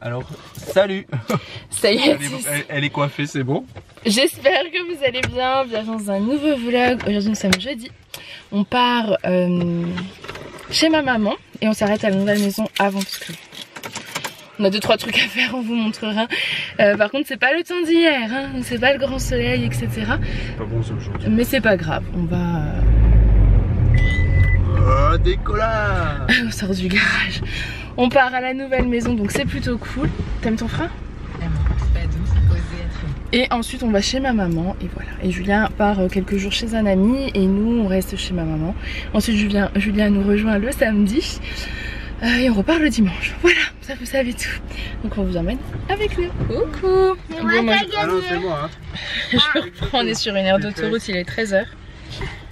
Alors, salut. Ça y est, elle est coiffée, c'est bon. J'espère que vous allez bien. Bienvenue dans un nouveau vlog. Aujourd'hui nous sommes jeudi. On part chez ma maman et on s'arrête à la nouvelle maison avant parce que on a 2-3 trucs à faire, on vous montrera. Par contre c'est pas le temps d'hier, hein, donc c'est pas le grand soleil, etc. Pas bon c'est aujourd'hui. Mais c'est pas grave, on va... décollage. On sort du garage. On part à la nouvelle maison, donc c'est plutôt cool. T'aimes ton frère? Et ensuite on va chez ma maman et voilà. Et Julien part quelques jours chez un ami et nous on reste chez ma maman. Ensuite Julien nous rejoint le samedi et on repart le dimanche. Voilà, ça vous savez tout. Donc on vous emmène avec nous. Coucou. Bon, moi, c'est moi hein. je reprends, on est sur une aire d'autoroute, il est 13 h.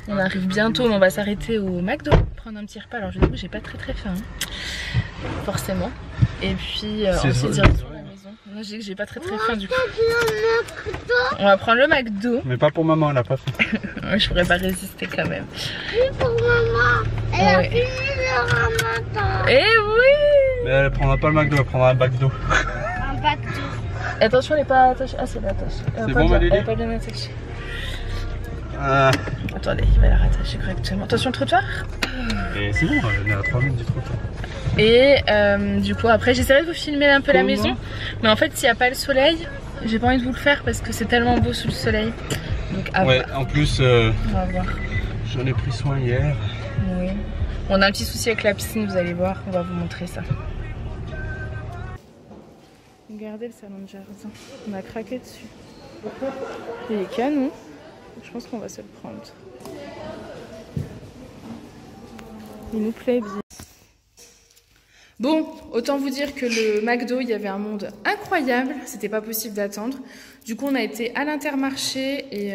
On arrive bientôt mais on va s'arrêter au McDo, prendre un petit repas. Alors je vous dis j'ai pas très faim hein. Forcément. Et puis ensuite direction la maison. Moi je dis que j'ai pas très faim du coup. On va prendre le McDo. Mais pas pour maman, elle a pas fait. Je pourrais pas résister quand même. Oui pour maman. Elle a fini le ramadan. Eh oui. Mais elle prendra pas le McDo, elle prendra un bac d'eau. Un bac d'eau. Attention elle est pas attachée. Ah c'est là attachée. C'est bon Malélie? Elle est pas bien attachée. Attendez, il va la rattacher correctement. Attention le trottoir. Et c'est bon, elle est à 3 minutes du trottoir. Et du coup après j'essaierai de vous filmer un peu la maison. Mais en fait s'il n'y a pas le soleil, j'ai pas envie de vous le faire parce que c'est tellement beau sous le soleil. Donc à ouais, voir. en plus on va voir. j'en ai pris soin hier. Oui. On a un petit souci avec la piscine, vous allez voir, on va vous montrer ça. Regardez le salon de jardin, on a craqué dessus. Il est canon, je pense qu'on va se le prendre. Il nous plaît bien. Bon, autant vous dire que le McDo, il y avait un monde incroyable, c'était pas possible d'attendre. Du coup, on a été à l'Intermarché et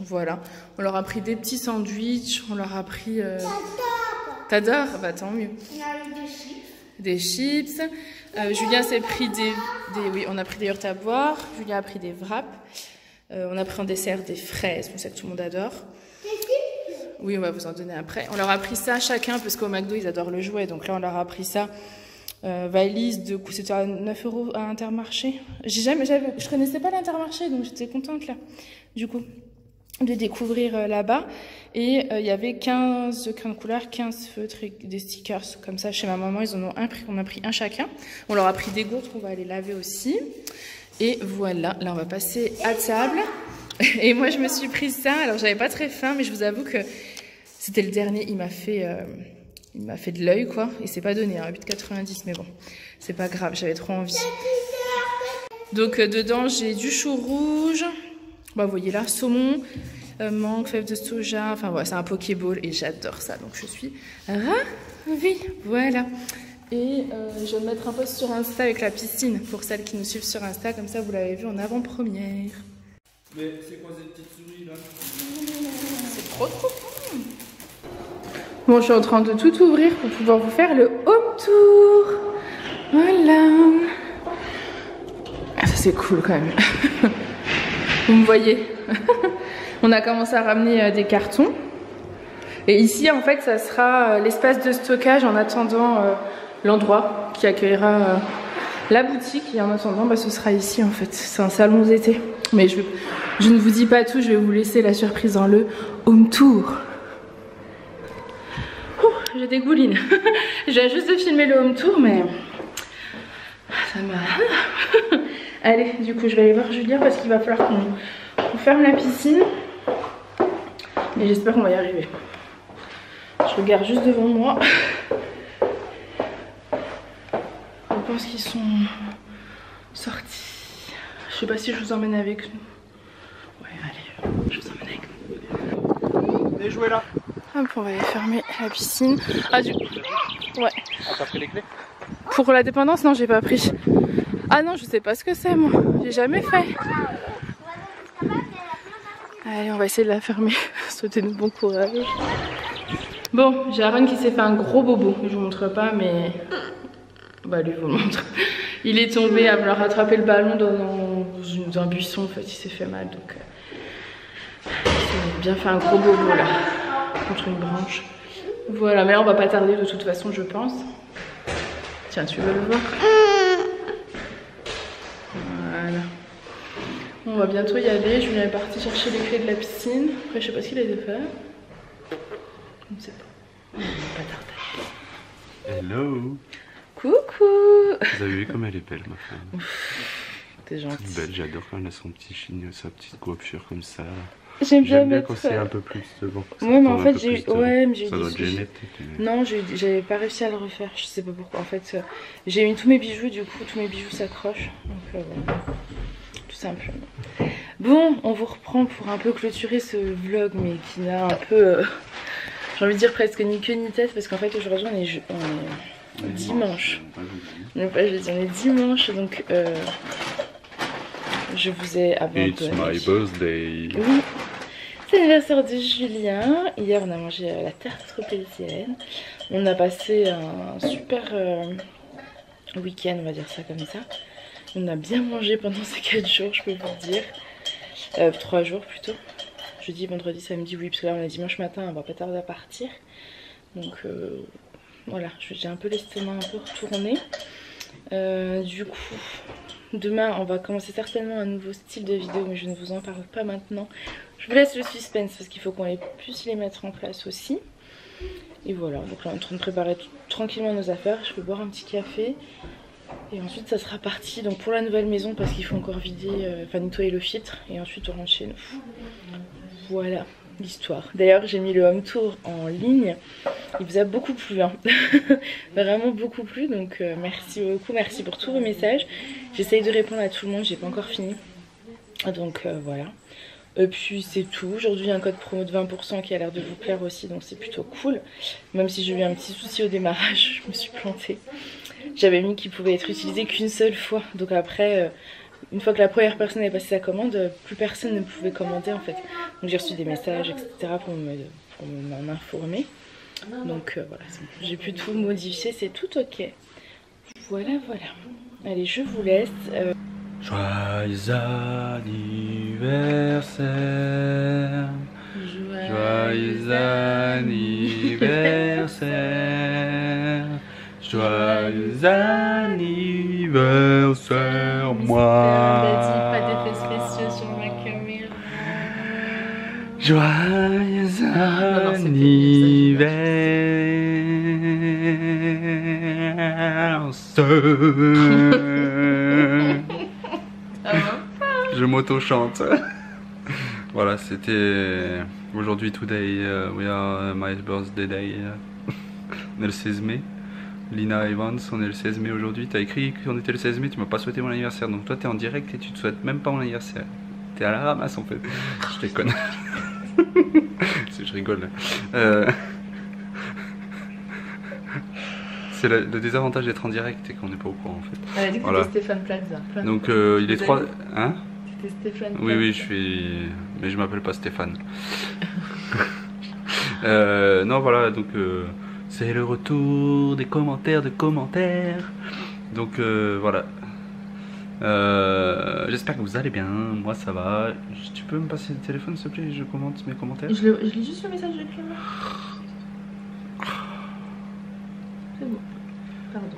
voilà. On leur a pris des petits sandwichs, on leur a pris... T'adores? Bah tant mieux. On a eu des chips. Des chips. Julien s'est pris oui, on a pris des yaourts à boire. Julien a pris des wraps. On a pris en dessert des fraises, c'est ça que tout le monde adore. Des chips? Oui, on va vous en donner après. On leur a pris ça chacun parce qu'au McDo, ils adorent le jouet. Donc là, on leur a pris ça. Valise de coup, c'était à 9 € à Intermarché. Je connaissais pas l'Intermarché, donc j'étais contente là. Du coup, de découvrir là-bas. Et il y avait 15 crayons de couleur, 15 feutres et des stickers comme ça. Chez ma maman, ils en ont un pris. On a pris un chacun. On leur a pris des gourdes qu'on va aller laver aussi. Et voilà, là on va passer à table. Et moi je me suis pris ça. Alors j'avais pas très faim, mais je vous avoue que c'était le dernier. Il m'a fait de l'œil quoi. Il s'est pas donné, hein, 8,90. Mais bon, c'est pas grave, j'avais trop envie. Donc dedans j'ai du chou rouge. Bah vous voyez là, saumon, mangue, fèves de soja. Enfin voilà, c'est un pokéball et j'adore ça. Donc je suis ravie. Voilà. Et je vais me mettre un post sur Insta avec la piscine pour celles qui nous suivent sur Insta, comme ça vous l'avez vu en avant-première. Mais c'est quoi cette petite souris là? C'est trop bon. Bon, je suis en train de tout ouvrir pour pouvoir vous faire le home tour. Voilà. Ah, ça c'est cool quand même. Vous me voyez. On a commencé à ramener des cartons. Et ici en fait ça sera l'espace de stockage en attendant... l'endroit qui accueillera la boutique et en attendant bah, ce sera ici en fait, c'est un salon d'été. Mais je ne vous dis pas tout, je vais vous laisser la surprise dans le home tour. Je dégouline. Je viens juste de filmer le home tour mais ça m'a... Allez, du coup je vais aller voir Julien parce qu'il va falloir qu'on ferme la piscine. Mais j'espère qu'on va y arriver. Je regarde juste devant moi. Je pense qu'ils sont sortis. Je sais pas si je vous emmène avec nous. Ouais, allez, je vous emmène avec nous. Les jouets là. Hop, on va aller fermer la piscine. Ah, du coup. Ouais. Ah, t'as pris les clés? Pour la dépendance, non, j'ai pas pris. Ah non, je sais pas ce que c'est, moi. J'ai jamais fait. Allez, on va essayer de la fermer. Souhaitez-nous bon courage. Bon, j'ai Aaron qui s'est fait un gros bobo. Je vous montre pas, mais. Bah lui je vous le montre. Il est tombé à vouloir rattraper le ballon dans un buisson en fait, il s'est fait mal donc il s'est bien fait un gros bobo là contre une branche. Voilà, mais là on va pas tarder de toute façon je pense. Tiens, tu veux le voir? On va bientôt y aller. Julien est parti chercher les clés de la piscine. Après, je sais pas ce qu'il a de faire. Je ne sais pas. On va pas tarder. Hello. Coucou. Vous avez vu comme elle est belle, ma femme? T'es gentille. Belle, j'adore quand elle a son petit chignon, sa petite coiffure comme ça. J'aime bien quand c'est un peu plus bon. Ouais, mais en fait, j'ai eu. Ouais, mais j'ai eu ça doit des te gêner, Non, j'avais pas réussi à le refaire. Je sais pas pourquoi. En fait, j'ai mis tous mes bijoux, du coup, tous mes bijoux s'accrochent. Donc, voilà. Tout simplement. Bon, on vous reprend pour un peu clôturer ce vlog, mais qui n'a un peu. J'ai envie de dire presque ni queue ni tête, parce qu'en fait, aujourd'hui, on est dimanche. Non, pas jeudi, on est dimanche, donc. Je vous ai abandonné. It's my birthday. Oui, c'est l'anniversaire de Julien. Hier, on a mangé la tarte tropézienne. On a passé un super week-end, on va dire ça comme ça. On a bien mangé pendant ces 4 jours, je peux vous dire. 3 jours plutôt. Jeudi, vendredi, samedi, oui, parce que là, on est dimanche matin, on va pas tarder à partir. Donc, voilà, j'ai un peu l'estomac un peu retourné. Du coup... Demain, on va commencer certainement un nouveau style de vidéo, mais je ne vous en parle pas maintenant. Je vous laisse le suspense parce qu'il faut qu'on puisse les mettre en place aussi. Et voilà, donc là on est en train de préparer tranquillement nos affaires. Je vais boire un petit café. Et ensuite ça sera parti donc pour la nouvelle maison parce qu'il faut encore vider, enfin nettoyer le filtre. Et ensuite on rentre chez nous. Voilà l'histoire. D'ailleurs j'ai mis le home tour en ligne. Il vous a beaucoup plu, hein. Vraiment beaucoup plu, donc merci beaucoup, merci pour tous vos messages. J'essaye de répondre à tout le monde, j'ai pas encore fini. Donc voilà. Et puis c'est tout. Aujourd'hui un code promo de 20% qui a l'air de vous plaire aussi, donc c'est plutôt cool. Même si j'ai eu un petit souci au démarrage, je me suis plantée. J'avais mis qu'il pouvait être utilisé qu'une seule fois. Donc après, une fois que la première personne avait passé sa commande, plus personne ne pouvait commander en fait. Donc j'ai reçu des messages, etc. pour m'en informer. Donc voilà, j'ai pu tout modifier, c'est tout ok. Voilà, voilà. Allez, je vous laisse. Joyeux anniversaire. Joyeux anniversaire. Joyeux anniversaire, moi. Pas d'effets spéciaux sur ma caméra. Joyeux anniversaire. Je m'auto-chante. Voilà, c'était aujourd'hui, today, we are my birthday day. On est le 16 mai. Lina Evans, on est le 16 mai aujourd'hui. T'as écrit qu'on était le 16 mai, tu m'as pas souhaité mon anniversaire. Donc toi, t'es en direct et tu te souhaites même pas mon anniversaire. T'es à la ramasse en fait. Je déconne. Je rigole. C'est le désavantage d'être en direct et qu'on n'est pas au courant en fait. Elle a dit que voilà. c'était Stéphane Plaza. Donc il est 3... Hein? C'était Stéphane Plaza. Oui, oui, je suis... Mais je m'appelle pas Stéphane. Non, voilà, donc... c'est le retour des commentaires de commentaires. Donc voilà. J'espère que vous allez bien. Moi ça va. Tu peux me passer le téléphone s'il te plaît? Je commente mes commentaires. Je lis juste le message de Clément. C'est bon. Pardon.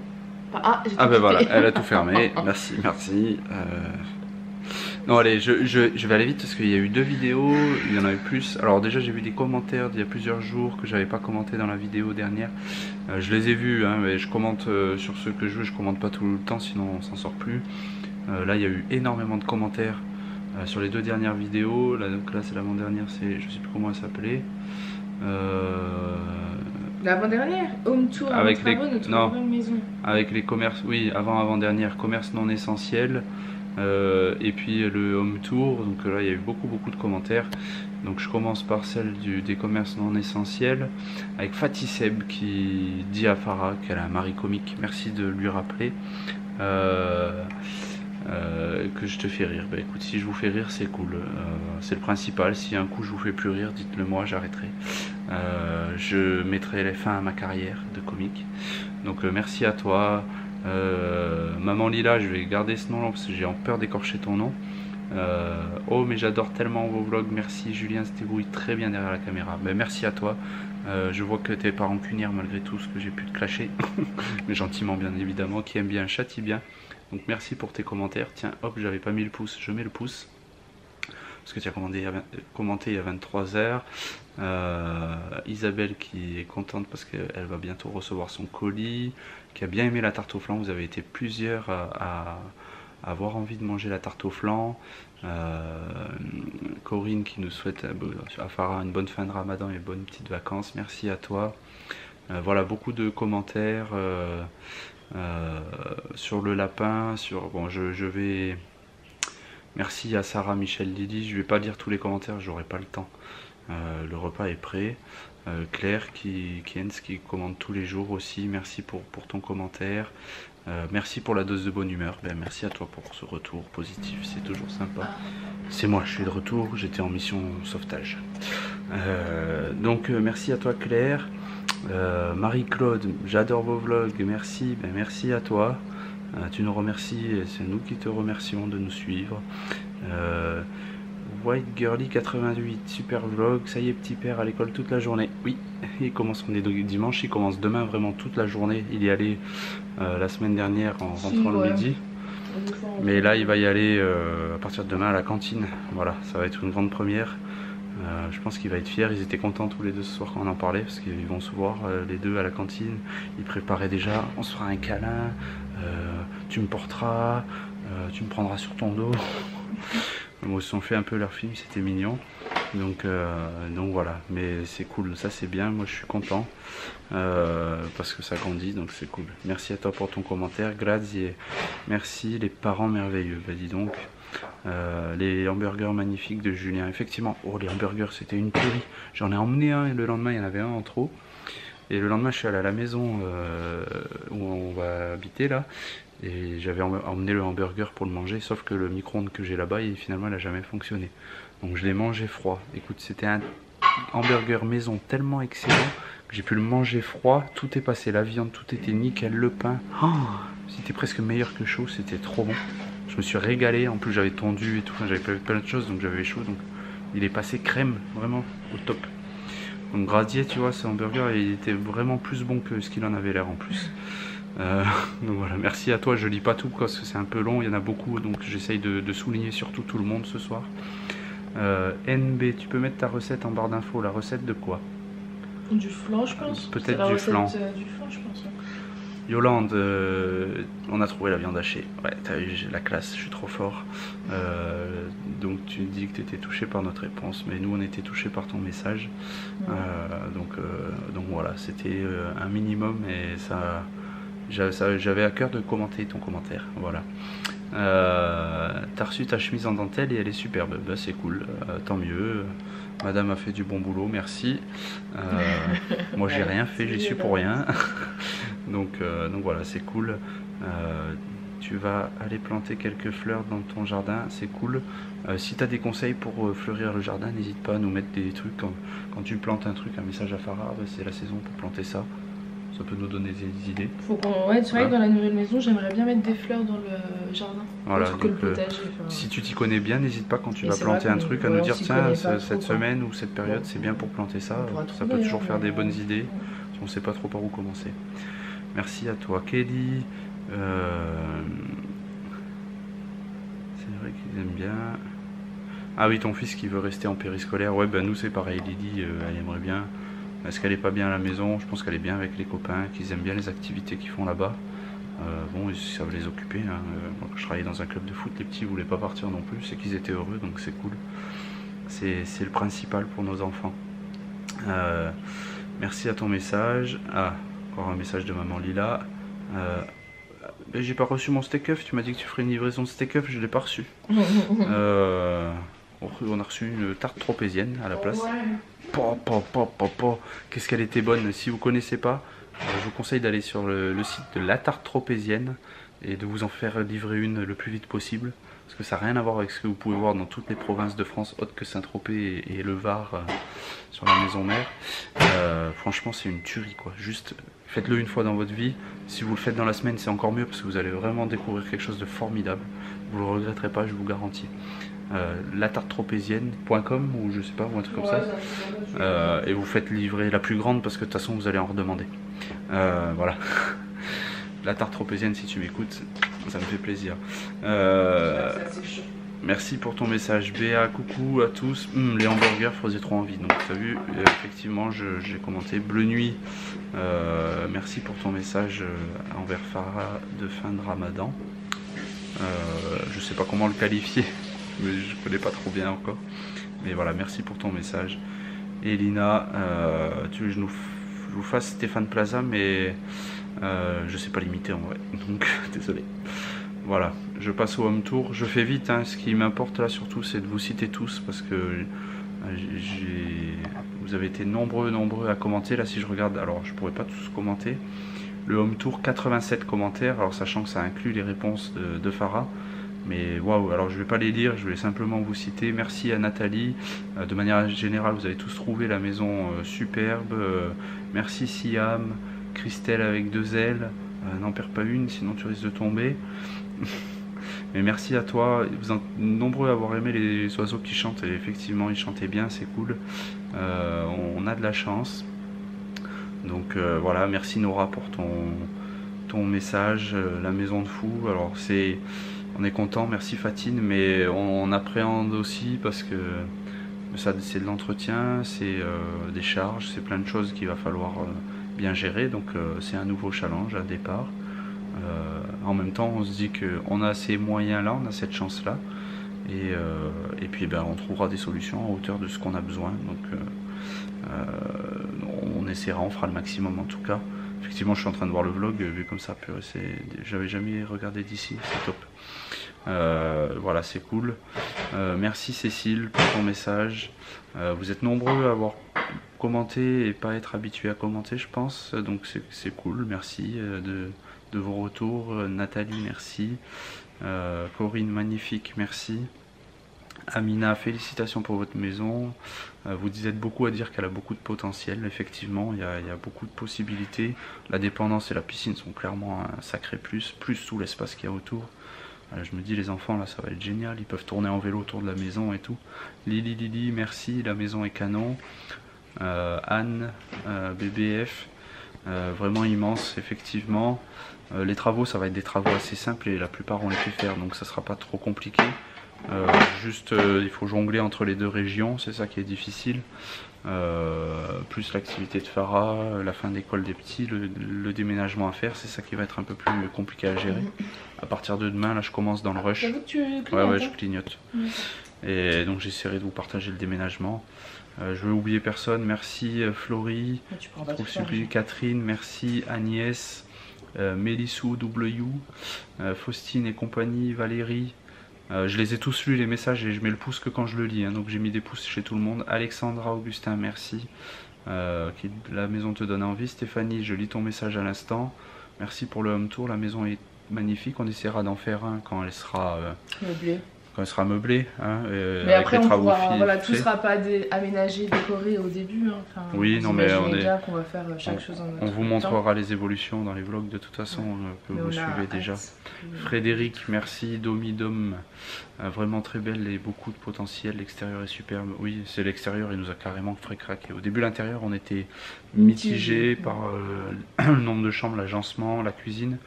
Ah ben voilà, elle a tout fermé. Merci, merci. Non allez, je vais aller vite parce qu'il y a eu 2 vidéos, il y en a eu plus. Alors déjà j'ai vu des commentaires d'il y a plusieurs jours que j'avais pas commenté dans la vidéo dernière. Je les ai vus, hein, mais je commente sur ceux que je veux, je commente pas tout le temps sinon on s'en sort plus. Là il y a eu énormément de commentaires sur les 2 dernières vidéos. Là, donc là c'est l'avant-dernière, c'est je sais plus comment elle s'appelait. L'avant-dernière, Home Tour avec les nouvelle maison. Avec les commerces, oui, avant-dernière, commerce non essentiel. Et puis le home tour, donc là il y a eu beaucoup de commentaires. Donc je commence par celle des commerces non essentiels avec Fatih Seb qui dit à Farah qu'elle a un mari comique. Merci de lui rappeler que je te fais rire. Bah écoute, si je vous fais rire c'est cool, c'est le principal. Si un coup je vous fais plus rire, dites-le moi, j'arrêterai. Je mettrai fin à ma carrière de comique. Donc merci à toi. Maman Lila, je vais garder ce nom là parce que j'ai peur d'écorcher ton nom. Oh mais j'adore tellement vos vlogs, merci. Julien se débrouille très bien derrière la caméra. Ben, merci à toi. Je vois que t'es pas rancunière malgré tout ce que j'ai pu te clasher. Mais gentiment bien évidemment, qui aime bien châtie bien. Donc merci pour tes commentaires. Tiens hop, j'avais pas mis le pouce, je mets le pouce. parce que tu as commenté il y a 23 heures. Isabelle qui est contente parce qu'elle va bientôt recevoir son colis, qui a bien aimé la tarte au flan. Vous avez été plusieurs à avoir envie de manger la tarte au flan. Corinne qui nous souhaite à Farah une bonne fin de Ramadan et bonnes petites vacances. Merci à toi. Voilà, beaucoup de commentaires sur le lapin, bon, je vais... Merci à Sarah, Michel, Lily. Je vais pas lire tous les commentaires, j'aurai pas le temps. Le repas est prêt. Claire qui commente tous les jours aussi. Merci pour ton commentaire. Merci pour la dose de bonne humeur. Merci à toi pour ce retour positif, c'est toujours sympa. C'est moi, je suis de retour, j'étais en mission sauvetage. Donc merci à toi Claire. Marie-Claude, j'adore vos vlogs, merci. Merci à toi. Tu nous remercies et c'est nous qui te remercions de nous suivre. White Girly 88, super vlog, ça y est petit père à l'école toute la journée. Oui, il commence, on est dimanche, il commence demain vraiment toute la journée. Il y allait la semaine dernière en rentrant le midi. Mais là il va y aller à partir de demain à la cantine. Voilà, ça va être une grande première. Je pense qu'il va être fier, ils étaient contents tous les deux ce soir quand on en parlait, parce qu'ils vont se voir les deux à la cantine. Ils préparaient déjà, on se fera un câlin, tu me porteras, tu me prendras sur ton dos. Ils se sont fait un peu leur film, c'était mignon. Donc voilà, mais c'est cool, ça c'est bien, moi je suis content parce que ça grandit, donc c'est cool. Merci à toi pour ton commentaire, grazie, merci les parents merveilleux, bah dis donc. Les hamburgers magnifiques de Julien, effectivement, oh les hamburgers c'était une tuerie, j'en ai emmené un et le lendemain il y en avait un en trop. Et le lendemain je suis allé à la maison où on va habiter là. Et j'avais emmené le hamburger pour le manger, sauf que le micro-ondes que j'ai là-bas, finalement, il n'a jamais fonctionné. Donc je l'ai mangé froid. Écoute, c'était un hamburger maison tellement excellent que j'ai pu le manger froid. Tout est passé, la viande, tout était nickel, le pain. Oh, c'était presque meilleur que chaud, c'était trop bon. Je me suis régalé, en plus j'avais tondu et tout, j'avais plein de choses, donc j'avais chaud. Donc il est passé crème, vraiment au top. Donc Gradier, tu vois, ce hamburger, il était vraiment plus bon que ce qu'il en avait l'air en plus. Donc voilà, merci à toi, je lis pas tout parce que c'est un peu long, il y en a beaucoup, donc j'essaye de souligner surtout tout le monde ce soir. NB, tu peux mettre ta recette en barre d'infos, la recette de quoi? Du flan je pense. Peut-être du flan. Du flan je pense. Yolande, on a trouvé la viande hachée. Ouais, t'as vu, j'ai la classe, je suis trop fort. Donc tu dis que tu étais touché par notre réponse, mais nous on était touché par ton message. Ouais. Donc voilà, c'était un minimum et ça... J'avais à cœur de commenter ton commentaire, voilà. T'as reçu ta chemise en dentelle et elle est superbe, bah, c'est cool, tant mieux. Madame a fait du bon boulot, merci. Moi j'ai rien fait, j'y suis pour rien. donc voilà, c'est cool. Tu vas aller planter quelques fleurs dans ton jardin, c'est cool. Si tu as des conseils pour fleurir le jardin, n'hésite pas à nous mettre des trucs. Quand tu plantes un truc, un message à Farah, bah, c'est la saison pour planter ça. Ça peut nous donner des idées. Faut qu'on... Ouais, c'est vrai que dans la nouvelle maison, j'aimerais bien mettre des fleurs dans le jardin. Voilà, donc, que le potager, si tu t'y connais bien, n'hésite pas quand tu vas planter un truc à nous dire tiens, cette semaine ou cette période, c'est bien pour planter ça. Ça peut toujours faire des bonnes idées si on ne sait pas trop par où commencer. Merci à toi, Kelly. C'est vrai qu'ils aiment bien. Ah oui, ton fils qui veut rester en périscolaire. Ouais, ben nous c'est pareil. Lydie, elle aimerait bien. Est-ce qu'elle est pas bien à la maison? Je pense qu'elle est bien avec les copains, qu'ils aiment bien les activités qu'ils font là-bas. Bon, ils savent les occuper. Hein. Moi, quand je travaillais dans un club de foot, les petits voulaient pas partir non plus. C'est qu'ils étaient heureux, donc c'est cool. C'est le principal pour nos enfants. Merci à ton message. Ah, encore un message de maman Lila. J'ai pas reçu mon steak-œuf. Tu m'as dit que tu ferais une livraison de steak-œuf, je l'ai pas reçu. On a reçu une tarte tropézienne à la place. Qu'est-ce qu'elle était bonne. Si vous connaissez pas, je vous conseille d'aller sur le site de la tarte tropézienne et de vous en faire livrer une le plus vite possible, parce que ça n'a rien à voir avec ce que vous pouvez voir dans toutes les provinces de France autres que Saint-Tropez et le Var sur la maison mère. Franchement c'est une tuerie quoi. Juste faites-le une fois dans votre vie. Si vous le faites dans la semaine c'est encore mieux, parce que vous allez vraiment découvrir quelque chose de formidable. Vous le regretterez pas, je vous garantis. latartetropézienne.com ou je sais pas, ou un truc comme ça, et vous faites livrer la plus grande parce que de toute façon vous allez en redemander. Voilà. La tarte tropézienne, si tu m'écoutes, ça me fait plaisir. Merci pour ton message. Béa, coucou à tous. Les hamburgers faisaient trop envie. Donc tu as vu, effectivement, j'ai commenté. Bleu Nuit, merci pour ton message envers Farah de fin de Ramadan. Je sais pas comment le qualifier, mais je connais pas trop bien encore. Mais voilà, merci pour ton message. Et Lina, tu veux que je vous fasse Stéphane Plaza, mais je sais pas l'imiter en vrai. Donc désolé. Voilà, je passe au home tour. Je fais vite, hein. Ce qui m'importe là surtout, c'est de vous citer tous parce que vous avez été nombreux à commenter. Là, si je regarde, alors je pourrais pas tous commenter. Le home tour, 87 commentaires. Alors, sachant que ça inclut les réponses de Farah. Mais waouh, alors je vais pas les lire, je vais simplement vous citer. Merci à Nathalie. De manière générale, vous avez tous trouvé la maison superbe. Merci Siam, Christelle avec 2 L. N'en perds pas une, sinon tu risques de tomber. Mais merci à toi, vous êtes nombreux à avoir aimé les oiseaux qui chantent, et effectivement ils chantaient bien, c'est cool. On a de la chance. Donc voilà, merci Nora pour ton message, la maison de fou. Alors on est content, merci Fatine, mais on appréhende aussi parce que ça c'est de l'entretien, c'est des charges, c'est plein de choses qu'il va falloir bien gérer. Donc c'est un nouveau challenge à départ. En même temps, on se dit qu'on a ces moyens-là, on a cette chance-là, et puis ben, on trouvera des solutions à hauteur de ce qu'on a besoin. Donc, on essaiera, on fera le maximum en tout cas. Effectivement, je suis en train de voir le vlog, vu comme ça, j'avais jamais regardé d'ici, c'est top. Voilà, c'est cool. Merci Cécile pour ton message. Vous êtes nombreux à avoir commenté et pas être habitué à commenter, je pense, donc c'est cool. Merci de vos retours. Nathalie, merci. Corinne, magnifique, merci. Amina, félicitations pour votre maison. Vous êtes beaucoup à dire qu'elle a beaucoup de potentiel. Effectivement, il y a beaucoup de possibilités. La dépendance et la piscine sont clairement un sacré plus tout l'espace qu'il y a autour. Je me dis, les enfants là, ça va être génial. Ils peuvent tourner en vélo autour de la maison et tout. Lily, merci. La maison est canon. Anne, BBF, vraiment immense, effectivement. Les travaux, ça va être des travaux assez simples et la plupart on les fait faire, donc ça sera pas trop compliqué. Juste il faut jongler entre les deux régions, c'est ça qui est difficile. Plus l'activité de Farah, la fin d'école des petits, le déménagement à faire, c'est ça qui va être un peu plus compliqué à gérer. À partir de demain, là je commence dans le rush. Ouais, je clignote. Et donc j'essaierai de vous partager le déménagement. Je vais oublier personne, merci Florie, Catherine, merci Agnès, Mélissou W, Faustine et compagnie, Valérie. Je les ai tous lus les messages et je mets le pouce que quand je le lis, hein, donc j'ai mis des pouces chez tout le monde. Alexandra, Augustin, merci. La maison te donne envie. Stéphanie, je lis ton message à l'instant. Merci pour le home tour, la maison est magnifique. On essaiera d'en faire un quand elle sera meublée. Hein, mais après on pourra, voilà, tout ne sera pas aménagé, décoré au début. Hein. Enfin, oui, non mais on est déjà qu'on va faire chaque chose en notre On vous montrera les évolutions dans les vlogs de toute façon, que vous suivez déjà. Frédéric, merci. Domidom, vraiment très belle et beaucoup de potentiel. L'extérieur est superbe. Oui, c'est l'extérieur, il nous a carrément fait craquer. Au début, l'intérieur, on était mitigé par le nombre de chambres, l'agencement, la cuisine.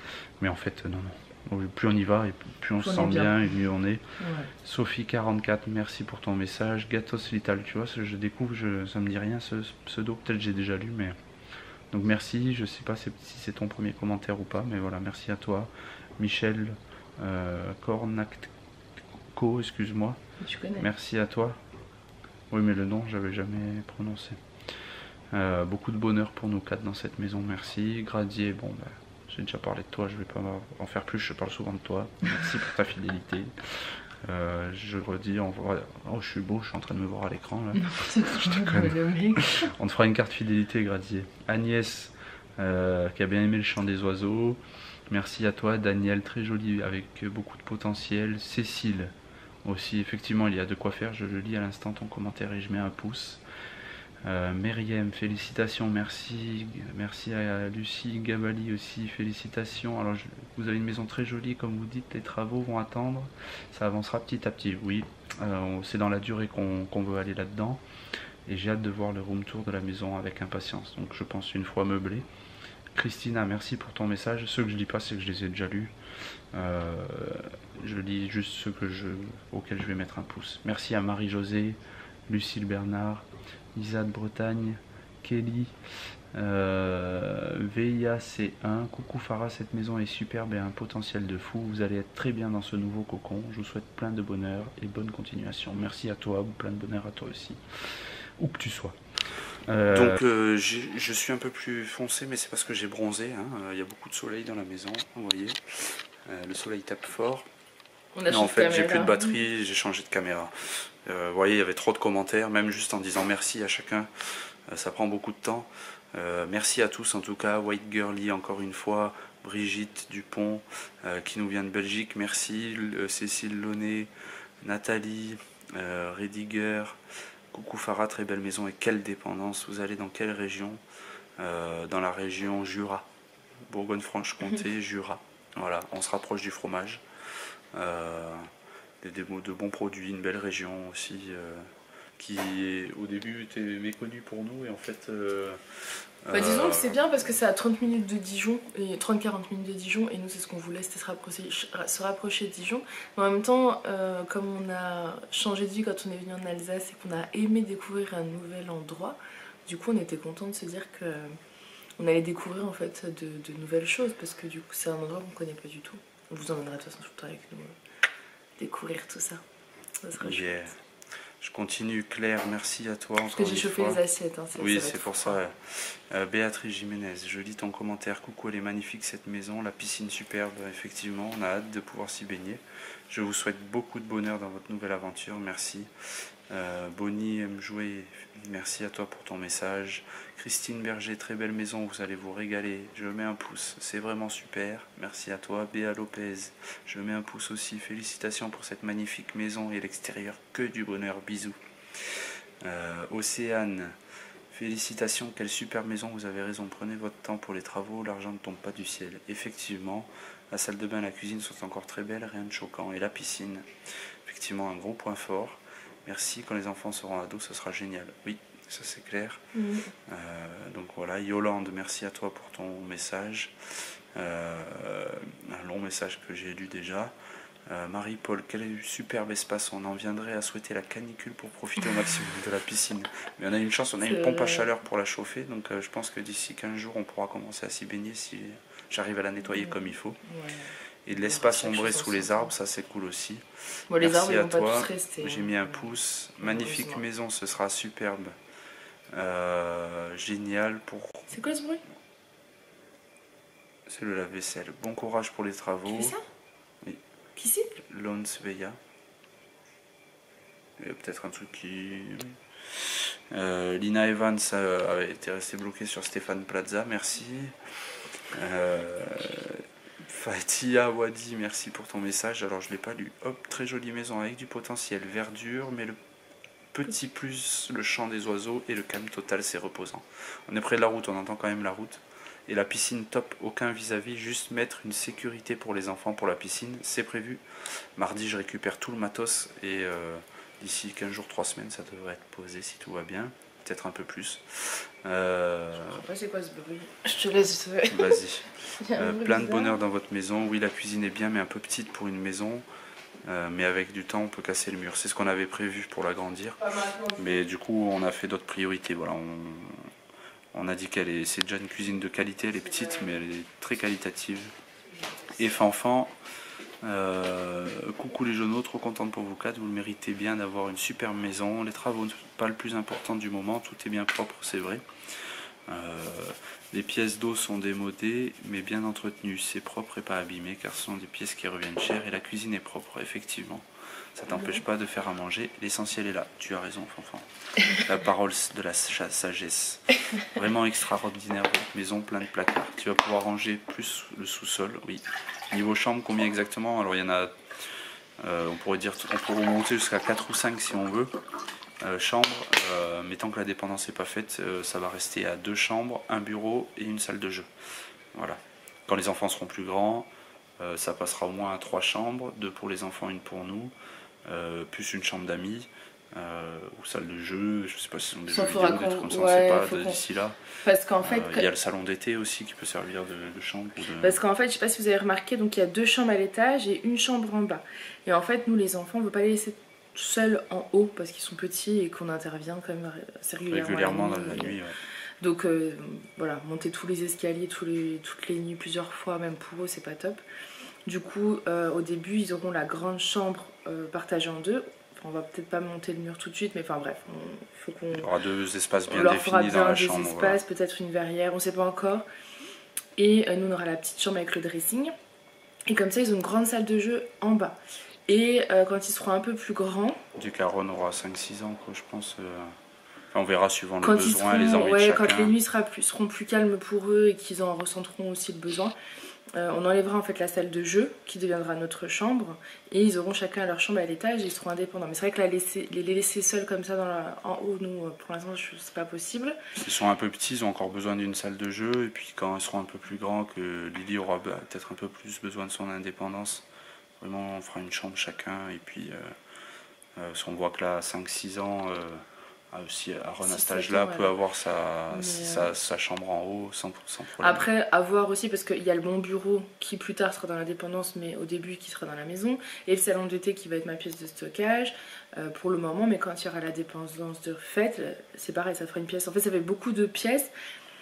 Mais en fait, non. Plus on y va et plus on se sent bien et mieux on est. Ouais. Sophie 44, merci pour ton message. Gatos Lital, tu vois, je découvre, ça me dit rien ce pseudo, peut-être j'ai déjà lu, mais donc merci. Je sais pas si c'est ton premier commentaire ou pas, mais voilà, merci à toi. Michel Cornacco, excuse-moi. Tu connais. Merci à toi. Oui, mais le nom j'avais jamais prononcé. Beaucoup de bonheur pour nous 4 dans cette maison, merci. Gradier, bon ben. J'ai déjà parlé de toi, je vais pas en faire plus, je parle souvent de toi. Merci pour ta fidélité. Je redis, oh je suis beau, je suis en train de me voir à l'écran là. On te fera une carte fidélité, Gradier. Agnès, qui a bien aimé le chant des oiseaux. Merci à toi. Daniel, très joli, avec beaucoup de potentiel. Cécile, aussi, effectivement, il y a de quoi faire. Je le lis à l'instant, ton commentaire, et je mets un pouce. Myriam, félicitations, merci à Lucie Gabali aussi, félicitations. Alors vous avez une maison très jolie, comme vous dites, les travaux vont attendre, ça avancera petit à petit, oui, c'est dans la durée qu'on veut aller là-dedans, et j'ai hâte de voir le room tour de la maison avec impatience. Donc je pense une fois meublé, Christina, merci pour ton message. Ceux que je lis pas, c'est que je les ai déjà lus. Je lis juste ceux auxquels je vais mettre un pouce. Merci à Marie-Josée, Lucille Bernard, Isa de Bretagne, Kelly, VIAC1. Coucou Farah, cette maison est superbe et a un potentiel de fou. Vous allez être très bien dans ce nouveau cocon. Je vous souhaite plein de bonheur et bonne continuation. Merci à toi, plein de bonheur à toi aussi, où que tu sois. Donc je suis un peu plus foncé, mais c'est parce que j'ai bronzé, hein. Il y a beaucoup de soleil dans la maison, vous voyez. Le soleil tape fort. En fait, j'ai plus de batterie, j'ai changé de caméra. Vous voyez, il y avait trop de commentaires, même juste en disant merci à chacun. Ça prend beaucoup de temps. Merci à tous en tout cas. White Girlie encore une fois. Brigitte Dupont qui nous vient de Belgique. Merci. Cécile Launay, Nathalie, Rediger. Coucou Farah, très belle maison et quelle dépendance. Vous allez dans quelle région? Dans la région Jura. Bourgogne-Franche-Comté, Jura. Voilà, on se rapproche du fromage. De bons produits, une belle région aussi qui au début était méconnue pour nous et en fait disons que c'est bien parce que c'est à 30 minutes de Dijon et 30-40 minutes de Dijon et nous c'est ce qu'on voulait, c'était se rapprocher de Dijon, mais en même temps comme on a changé de vie quand on est venu en Alsace et qu'on a aimé découvrir un nouvel endroit, du coup on était content de se dire que on allait découvrir en fait de nouvelles choses parce que du coup c'est un endroit qu'on connaît pas du tout. On vous emmènera de toute façon tout le temps avec nous découvrir tout ça. Ça sera chouette. Je continue, Claire, merci à toi. Parce que j'ai chauffé les assiettes. Hein, oui, c'est pour ça. Béatrice Jiménez, je lis ton commentaire. Coucou, elle est magnifique cette maison, la piscine superbe, effectivement. On a hâte de pouvoir s'y baigner. Je vous souhaite beaucoup de bonheur dans votre nouvelle aventure, merci. Bonnie aime jouer, merci à toi pour ton message. Christine Berger, très belle maison, vous allez vous régaler. Je mets un pouce, c'est vraiment super. Merci à toi. Béa Lopez, je mets un pouce aussi. Félicitations pour cette magnifique maison et l'extérieur, que du bonheur, bisous. Océane, félicitations, quelle super maison, vous avez raison, prenez votre temps pour les travaux, l'argent ne tombe pas du ciel. Effectivement, la salle de bain et la cuisine sont encore très belles, rien de choquant. Et la piscine, effectivement un gros point fort. Merci, quand les enfants seront ados, ce sera génial. Oui, ça c'est clair. Donc voilà, Yolande, merci à toi pour ton message. Un long message que j'ai lu déjà. Marie-Paul, quel superbe espace, on en viendrait à souhaiter la canicule pour profiter au maximum de la piscine. Mais on a une chance, on a une pompe à chaleur pour la chauffer, donc je pense que d'ici 15 jours on pourra commencer à s'y baigner si j'arrive à la nettoyer comme il faut. Et de l'espace ombré sous les arbres, ça c'est cool aussi. Bon, les merci arbres, à toi, j'ai mis un pouce. Magnifique maison, ce sera superbe. Génial pour... C'est quoi ce bruit? C'est le lave-vaisselle. Bon courage pour les travaux. Qui fait ça? Oui. Qui c'est? Lons Veilla. Il y a peut-être un truc qui... Lina Evans avait été restée bloquée sur Stéphane Plaza, merci. Fatia Wadi, merci pour ton message. Alors je ne l'ai pas lu. Hop, très jolie maison avec du potentiel. Verdure, mais le petit plus, le chant des oiseaux et le calme total, c'est reposant. On est près de la route, on entend quand même la route. Et la piscine top, aucun vis-à-vis, juste mettre une sécurité pour les enfants pour la piscine, c'est prévu. Mardi, je récupère tout le matos et d'ici 15 jours, 3 semaines, ça devrait être posé si tout va bien. Peut-être un peu plus. Je crois pas c'est quoi ce bruit. Je te laisse. Vas-y. Plein de bonheur dans votre maison. Oui, la cuisine est bien, mais un peu petite pour une maison. Mais avec du temps, on peut casser le mur. C'est ce qu'on avait prévu pour l'agrandir. Mais du coup, on a fait d'autres priorités. Voilà, on a dit c'est déjà une cuisine de qualité. Elle est petite, mais elle est très qualitative. Et Fanfan, coucou les jeunes, trop contente pour vous quatre. Vous le méritez bien d'avoir une super maison. Les travaux ne sont pas le plus important du moment. Tout est bien propre, c'est vrai. Les pièces d'eau sont démodées mais bien entretenues, c'est propre et pas abîmé car ce sont des pièces qui reviennent cher et la cuisine est propre, effectivement. Ça t'empêche pas de faire à manger, l'essentiel est là. Tu as raison, Fanfan. La parole de la sagesse. Vraiment extraordinaire, votre maison, plein de placards. Tu vas pouvoir ranger plus le sous-sol, oui. Niveau chambre, combien exactement? Alors il y en a, on pourrait monter jusqu'à 4 ou 5 si on veut. Chambre, mais tant que la dépendance n'est pas faite, ça va rester à 2 chambres, un bureau et une salle de jeu. Voilà. Quand les enfants seront plus grands, ça passera au moins à 3 chambres, 2 pour les enfants, 1 pour nous, plus une chambre d'amis, ou salle de jeu, je sais pas si ce sont des Ça, jeux vidéo, des trucs comme ça, on sait pas d'ici là. Parce qu'en fait, il y a le salon d'été aussi qui peut servir de chambre. Parce qu'en fait, je sais pas si vous avez remarqué, donc il y a 2 chambres à l'étage et une chambre en bas. Et en fait, nous les enfants, on veut pas les laisser seuls en haut parce qu'ils sont petits et qu'on intervient quand même assez régulièrement dans la nuit. Ouais. Donc voilà, monter tous les escaliers toutes les nuits, plusieurs fois, même pour eux, c'est pas top. Du coup, au début, ils auront la grande chambre partagée en 2. Enfin, on va peut-être pas monter le mur tout de suite, mais enfin bref, faut qu'on... Il y aura 2 espaces bien on leur définis fera bien dans la des chambre. espaces, voilà. Peut-être une verrière, on sait pas encore. Et nous, on aura la petite chambre avec le dressing. Et comme ça, ils ont une grande salle de jeu en bas. Et quand ils seront un peu plus grands... Du Caron aura 5-6 ans, quoi, je pense. Enfin, on verra suivant quand les besoins et les envies de chacun. Quand les nuits seront plus calmes pour eux et qu'ils en ressentiront aussi le besoin, on enlèvera en fait la salle de jeu qui deviendra notre chambre et ils auront chacun leur chambre à l'étage et ils seront indépendants. Mais c'est vrai que les laisser seuls comme ça en haut, nous pour l'instant c'est pas possible. Ils sont un peu petits, ils ont encore besoin d'une salle de jeu et puis quand ils seront un peu plus grands, que Lily aura peut-être un peu plus besoin de son indépendance, vraiment on fera une chambre chacun et puis si on voit que là à 5-6 ans... aussi Aaron à cet âge-là peut avoir sa chambre en haut sans problème. Après, à voir aussi parce qu'il y a le bon bureau qui plus tard sera dans la dépendance mais au début qui sera dans la maison et le salon d'été qui va être ma pièce de stockage pour le moment, mais quand il y aura la dépendance de fête, c'est pareil, ça fera une pièce. En fait, ça fait beaucoup de pièces,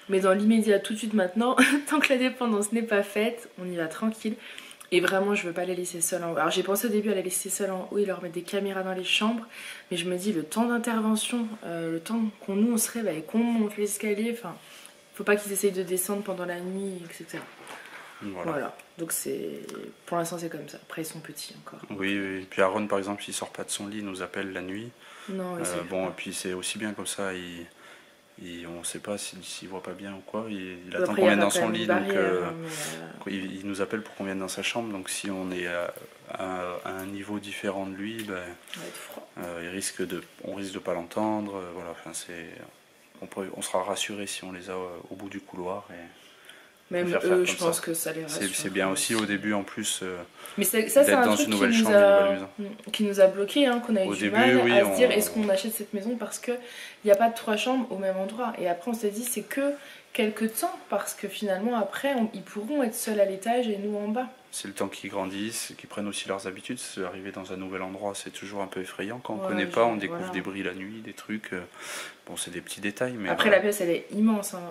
mais dans l'immédiat, tout de suite maintenant, tant que la dépendance n'est pas faite, on y va tranquille. Et vraiment, je veux pas les laisser seuls en haut. Alors j'ai pensé au début à les laisser seuls en haut et leur mettre des caméras dans les chambres. Mais je me dis, le temps d'intervention, le temps on se réveille, qu'on monte l'escalier, enfin, faut pas qu'ils essayent de descendre pendant la nuit, etc. Voilà. Donc pour l'instant c'est comme ça. Après ils sont petits encore. Oui. Et puis Aaron par exemple, il sort pas de son lit, il nous appelle la nuit. Non, bon, et puis c'est aussi bien comme ça, on ne sait pas s'il voit pas bien ou quoi, il attend qu'on vienne dans son lit, donc il nous appelle pour qu'on vienne dans sa chambre, donc si on est à un niveau différent de lui, on risque de pas l'entendre, voilà, enfin on sera rassuré si on les a au bout du couloir. Et même eux, je pense que ça les rassure. C'est bien aussi au début en plus mais ça c'est un dans truc une nouvelle chambre, qui nous a bloqué, hein, qu'on a eu du mal à se dire est-ce qu'on achète cette maison parce qu'il n'y a pas de 3 chambres au même endroit. Et après on s'est dit c'est que quelques temps parce que finalement après ils pourront être seuls à l'étage et nous en bas. C'est le temps qu'ils grandissent, qu'ils prennent aussi leurs habitudes. Arriver dans un nouvel endroit, c'est toujours un peu effrayant. Quand on ne connaît pas, on découvre des bruits la nuit, des trucs. Bon, c'est des petits détails. Mais après, la pièce, elle est immense. Hein.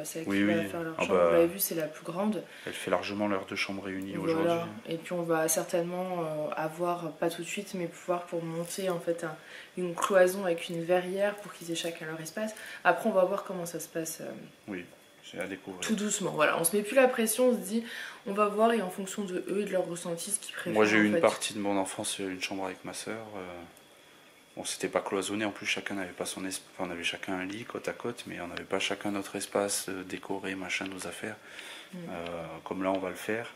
Celle qui va faire leur chambre, vous l'avez vu, c'est la plus grande. Elle fait largement l'heure de chambre réunie aujourd'hui. Et puis, on va certainement avoir, pas tout de suite, mais pouvoir pour monter en fait une cloison avec une verrière pour qu'ils aient chacun leur espace. Après, on va voir comment ça se passe. Oui. À découvrir. Tout doucement, voilà, on se met plus la pression, on se dit on va voir et en fonction de eux et de leur ressenti ce qu'ils préfèrent. Moi j'ai eu une partie de mon enfance, une chambre avec ma soeur, bon c'était pas cloisonné, en plus chacun n'avait pas son espace, on avait chacun un lit côte à côte, mais on n'avait pas chacun notre espace décoré, machin, nos affaires, comme là on va le faire,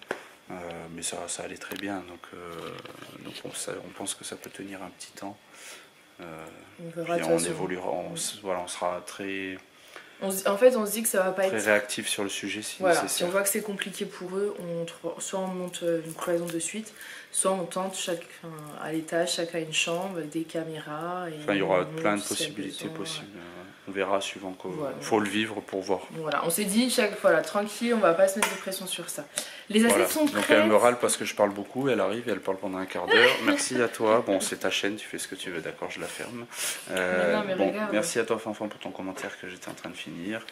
mais ça allait très bien, donc on pense que ça peut tenir un petit temps, on verra, puis on évoluera, on sera très... En fait, on se dit que ça va pas être très réactif sur le sujet si nécessaire. Si on voit que c'est compliqué pour eux, soit on monte une cloison de suite, soit on tente à l'étage, chacun une chambre avec des caméras. Il y aura plein de possibilités possibles. On verra suivant qu'il faut le vivre pour voir. Voilà, on s'est dit chaque fois là, tranquille, on va pas se mettre de pression sur ça. Les assiettes sont prêtes. Donc elle me râle parce que je parle beaucoup, elle arrive, elle parle pendant un quart d'heure. Merci à toi. Bon, c'est ta chaîne, tu fais ce que tu veux, d'accord, je la ferme. Merci à toi Fanfan pour ton commentaire que j'étais en train de finir.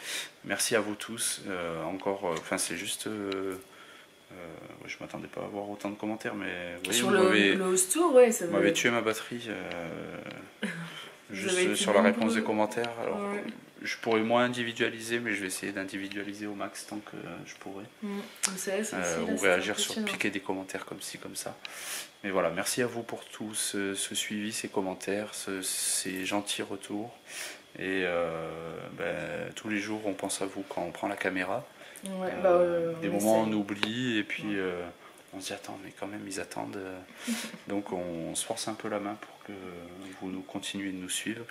Merci à vous tous. C'est juste... je m'attendais pas à avoir autant de commentaires, mais sur le host tour, ouais, ça m'avait tué ma batterie. Juste sur la réponse des commentaires. Alors, je pourrais moins individualiser, mais je vais essayer d'individualiser au max tant que je pourrai. Ou réagir sur piquer des commentaires comme ci, comme ça. Mais voilà, merci à vous pour tout ce suivi, ces commentaires, ces gentils retours. Et tous les jours, on pense à vous quand on prend la caméra. Des moments on oublie et puis on se dit attends mais quand même ils attendent donc on se force un peu la main pour que vous nous continuez de nous suivre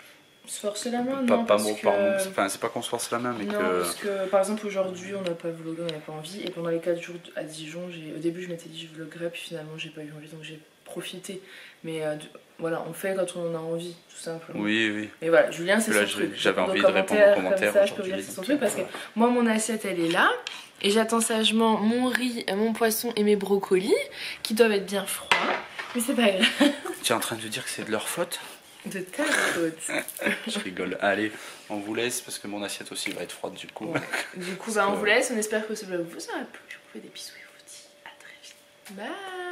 Se forcer la main, pas, non, pas parce mot que... par mot, enfin c'est pas qu'on se force la main, mais non, que... parce que par exemple aujourd'hui on n'a pas vlogué, on n'a pas envie, et pendant les 4 jours à Dijon, au début je m'étais dit je vloguerais, puis finalement j'ai pas eu envie, donc j'ai profité. Mais voilà, on fait quand on en a envie, tout simplement. Oui, oui. Mais voilà, Julien c'est Là, son truc. j'avais envie de répondre aux commentaires comme ça, je peux vous dire c'est son truc, parce que moi mon assiette elle est là, et j'attends sagement mon riz, mon poisson et mes brocolis, qui doivent être bien froids, mais c'est pas grave. Tu es en train de dire que c'est de leur faute? De ta faute. Je rigole. Allez, on vous laisse parce que mon assiette aussi va être froide du coup. Ouais. Du coup, bah, on vous laisse. On espère que ce vlog vous aura plu. Je vous fais des bisous et vous dis à très vite. Bye.